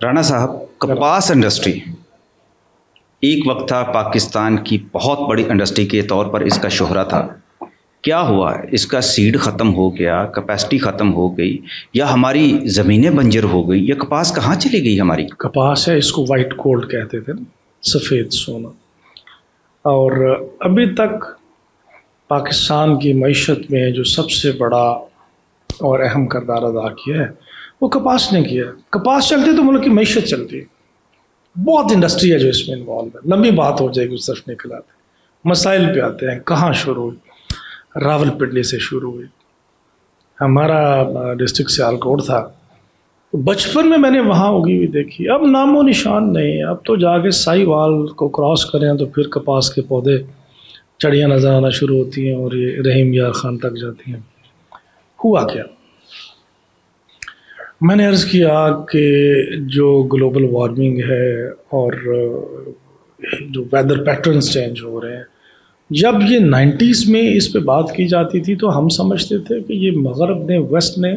رانا صاحب، کپاس انڈسٹری ایک وقت تھا پاکستان کی بہت بڑی انڈسٹری کے طور پر اس کا شہرہ تھا. کیا ہوا؟ اس کا سیڈ ختم ہو گیا، کیپیسٹی ختم ہو گئی، یا ہماری زمینیں بنجر ہو گئی، یا کپاس کہاں چلی گئی ہماری؟ کپاس ہے، اس کو وائٹ گولڈ کہتے تھے، سفید سونا. اور ابھی تک پاکستان کی معیشت میں جو سب سے بڑا اور اہم کردار ادا کیا ہے وہ کپاس نے کیا ہے. کپاس چلتی تو ملک کی معیشت چلتی ہے. بہت انڈسٹری ہے جو اس میں انوالو ہے، لمبی بات ہو جائے گی اس طرف نکل آتے ہیں. مسائل پہ آتے ہیں. کہاں شروع ہوئی؟ راول پنڈی سے شروع ہوئی. ہمارا ڈسٹرکٹ سیالکوٹ تھا، بچپن میں نے وہاں اگی ہوئی دیکھی. اب نام و نشان نہیں. اب تو جا کے سائی وال کو کراس کریں تو پھر کپاس کے پودے چڑیاں نظر آنا شروع ہوتی ہیں اور یہ رحیم یار خان تک جاتی ہیں. ہوا کیا؟ میں نے عرض کیا کہ جو گلوبل وارمنگ ہے اور جو ویدر پیٹرنز چینج ہو رہے ہیں، جب یہ 90s میں اس پہ بات کی جاتی تھی تو ہم سمجھتے تھے کہ یہ مغرب نے، ویسٹ نے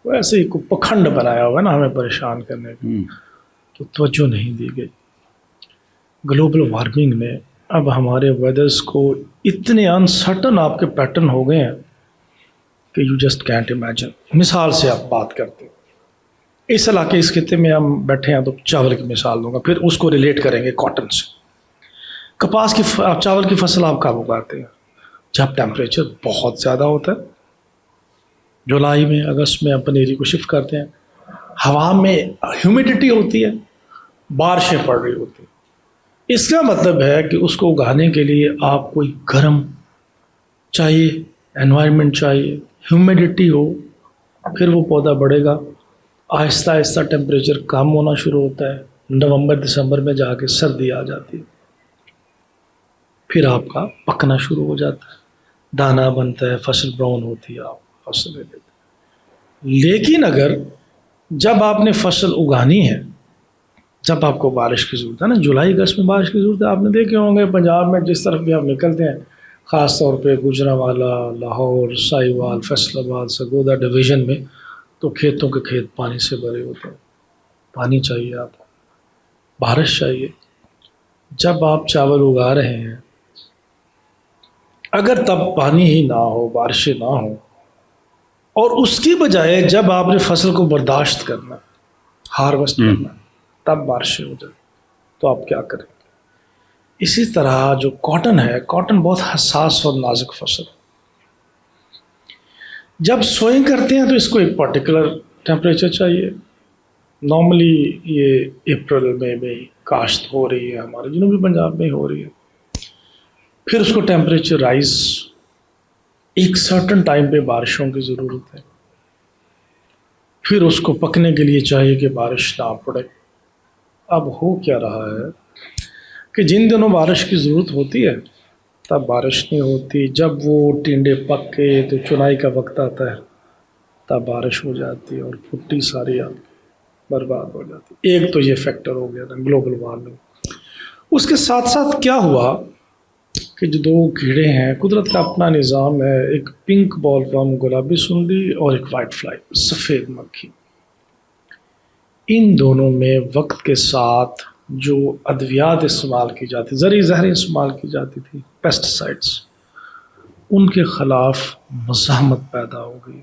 ویسے ہی کوئی پکھنڈ بنایا ہوا ہے نا ہمیں پریشان کرنے کا، تو توجہ نہیں دی گئی. گلوبل وارمنگ نے اب ہمارے ویدرز کو اتنے انسرٹن آپ کے پیٹرن ہو گئے ہیں کہ یو جسٹ کینٹ امیجن. مثال سے آپ بات کرتے ہیں، اس علاقے اس خطے میں ہم بیٹھے ہیں تو چاول کی مثال دوں گا، پھر اس کو ریلیٹ کریں گے کاٹن سے. کپاس کی چاول کی فصل آپ کب اگاتے ہیں؟ جب ٹیمپریچر بہت زیادہ ہوتا ہے. جولائی میں، اگست میں ہم پنیری کو شفٹ کرتے ہیں. ہوا میں ہیومیڈیٹی ہوتی ہے، بارشیں پڑ رہی ہوتی ہیں. اس کا مطلب ہے کہ اس کو اگانے کے لیے آپ کو گرم چاہیے، انوائرمنٹ چاہیے، ہیومیڈیٹی ہو، پھر وہ پودا بڑھے گا. آہستہ آہستہ ٹیمپریچر کم ہونا شروع ہوتا ہے. نومبر دسمبر میں جا کے سردی آ جاتی ہے. پھر آپ کا پکنا شروع ہو جاتا ہے، دانا بنتا ہے، فصل براؤن ہوتی ہے، آپ فصل لے لیتے ہیں. لیکن اگر جب آپ نے فصل اگانی ہے، جب آپ کو بارش کی ضرورت ہے نا، جولائی اگست میں بارش کی ضرورت ہے. آپ نے دیکھے ہوں گے پنجاب میں جس طرف بھی آپ نکلتے ہیں، خاص طور پہ گوجرانوالا، لاہور، سائی وال، فیصل آباد، سرگودا ڈویژن میں تو کھیتوں کے کھیت پانی سے بھرے ہوتے ہیں. پانی چاہیے آپ کو، بارش چاہیے. جب آپ چاول اگا رہے ہیں، اگر تب پانی ہی نہ ہو، بارشیں نہ ہوں، اور اس کی بجائے جب آپ نے فصل کو برداشت کرنا، ہارویسٹ کرنا، تب بارشیں ہو جائیں تو آپ کیا کریں گے؟ اسی طرح جو کاٹن ہے، کاٹن بہت حساس اور نازک فصل ہے. جب سوئنگ کرتے ہیں تو اس کو ایک پرٹیکولر ٹیمپریچر چاہیے. نارملی یہ اپریل میں کاشت ہو رہی ہے، ہمارے جنوبی پنجاب میں ہو رہی ہے. پھر اس کو ٹیمپریچر رائز، ایک سرٹن ٹائم پہ بارشوں کی ضرورت ہے. پھر اس کو پکنے کے لیے چاہیے کہ بارش نہ پڑے. اب ہو کیا رہا ہے کہ جن دنوں بارش کی ضرورت ہوتی ہے تب بارش نہیں ہوتی. جب وہ ٹینڈے پک کے تو چنائی کا وقت آتا ہے تب بارش ہو جاتی ہے اور پھٹی ساری برباد ہو جاتی. ایک تو یہ فیکٹر ہو گیا نا گلوبل وارمنگ. اس کے ساتھ ساتھ کیا ہوا کہ جو دو کیڑے ہیں، قدرت کا اپنا نظام ہے، ایک پنک بال فارم گلابی سنڈی اور ایک وائٹ فلائی سفید مکھی. ان دونوں میں وقت کے ساتھ جو ادویات استعمال کی جاتی، زرعی زہریں استعمال کی جاتی تھی، پیسٹی سائڈس، ان کے خلاف مزاحمت پیدا ہو گئی.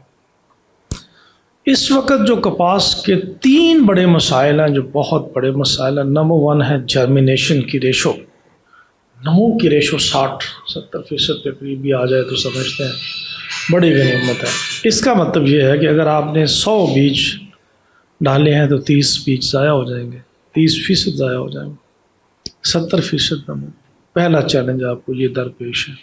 اس وقت جو کپاس کے 3 بڑے مسائل ہیں، جو بہت بڑے مسائل ہیں. نمبر 1 ہے جرمینیشن کی ریشو. نمو کی ریشو 60-70% کے قریب بھی آ جائے تو سمجھتے ہیں بڑی غنیمت ہے. اس کا مطلب یہ ہے کہ اگر آپ نے 100 بیج ڈالے ہیں تو 30 بیج ضائع ہو جائیں گے، 30% ضائع ہو جائیں گے. 70% نمو. پہلا چیلنج آپ کو یہ درپیش ہے.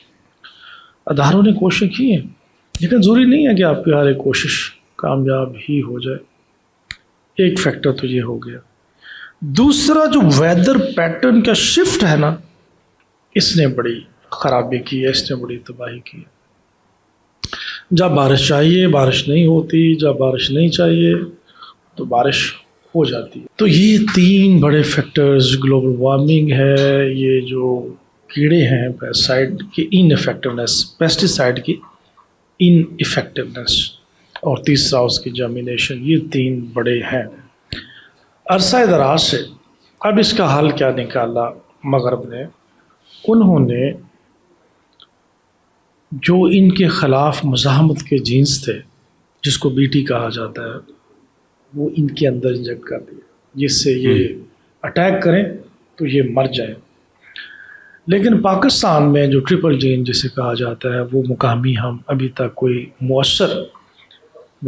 اداروں نے کوشش کی ہیں، لیکن ضروری نہیں ہے کہ آپ کی ہر ایک کوشش کامیاب ہی ہو جائے. ایک فیکٹر تو یہ ہو گیا. دوسرا جو ویدر پیٹرن کا شفٹ ہے نا، اس نے بڑی خرابی کی ہے، اس نے بڑی تباہی کی ہے. جب بارش چاہیے بارش نہیں ہوتی، جب بارش نہیں چاہیے تو بارش ہو جاتی ہے. تو یہ 3 بڑے فیکٹرز، گلوبل وارمنگ ہے، یہ جو کیڑے ہیں پیسٹیسائڈ کی ان افیکٹونیس، پیسٹیسائڈ کی ان افیکٹونیس، اور تیسرا اس کی جرمینیشن، یہ 3 بڑے ہیں. عرصہ دراز سے اب اس کا حل کیا نکالا مغرب نے؟ انہوں نے جو ان کے خلاف مزاحمت کے جینس تھے، جس کو BT کہا جاتا ہے، وہ ان کے اندر انجیکٹ کر دیا، جس سے یہ اٹیک کریں تو یہ مر جائیں۔ لیکن پاکستان میں جو ٹرپل جین جسے کہا جاتا ہے، وہ مقامی ہم ابھی تک کوئی مؤثر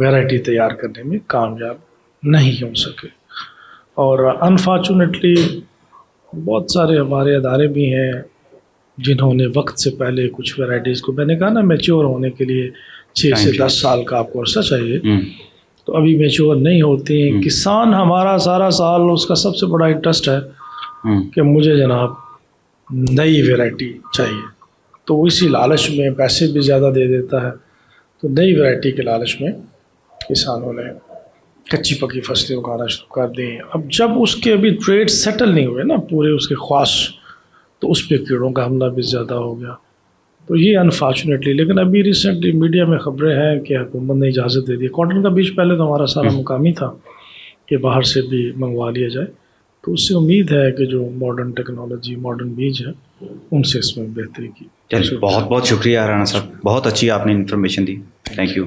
ویرائٹی تیار کرنے میں کامیاب نہیں ہو سکے، اور انفارچونیٹلی بہت سارے ہمارے ادارے بھی ہیں جنہوں نے وقت سے پہلے کچھ ویرائٹیز کو، میں نے کہا نا میچور ہونے کے لیے 6 سے 10 سال کا آپ کو عرصہ چاہیے، تو ابھی میچور نہیں ہوتے ہیں۔ کسان ہمارا سارا سال اس کا سب سے بڑا انٹرسٹ ہے کہ مجھے جناب نئی ویرائٹی چاہیے، تو وہ اسی لالچ میں پیسے بھی زیادہ دے دیتا ہے، تو نئی ویرائٹی کے لالچ میں کسانوں نے کچی پکی فصلیں اگانا شروع کر دیں۔ اب جب اس کے ابھی ٹریڈ سیٹل نہیں ہوئے نا پورے اس کے خواص، تو اس پہ کیڑوں کا حملہ بھی زیادہ ہو گیا، تو یہ انفارچونیٹلی۔ لیکن ابھی ریسنٹلی میڈیا میں خبریں ہیں کہ حکومت نے اجازت دے دی۔ کاٹن کا بیج پہلے تو ہمارا سارا مقامی تھا کہ باہر سے بھی منگوا لیا جائے، تو اس سے امید ہے کہ جو ماڈرن ٹیکنالوجی، ماڈرن بیج ہے، ان سے اس میں بہتری کی۔ چلیے، بہت بہت شکریہ رانا صاحب، بہت اچھی آپ نے انفارمیشن دی، تھینک یو۔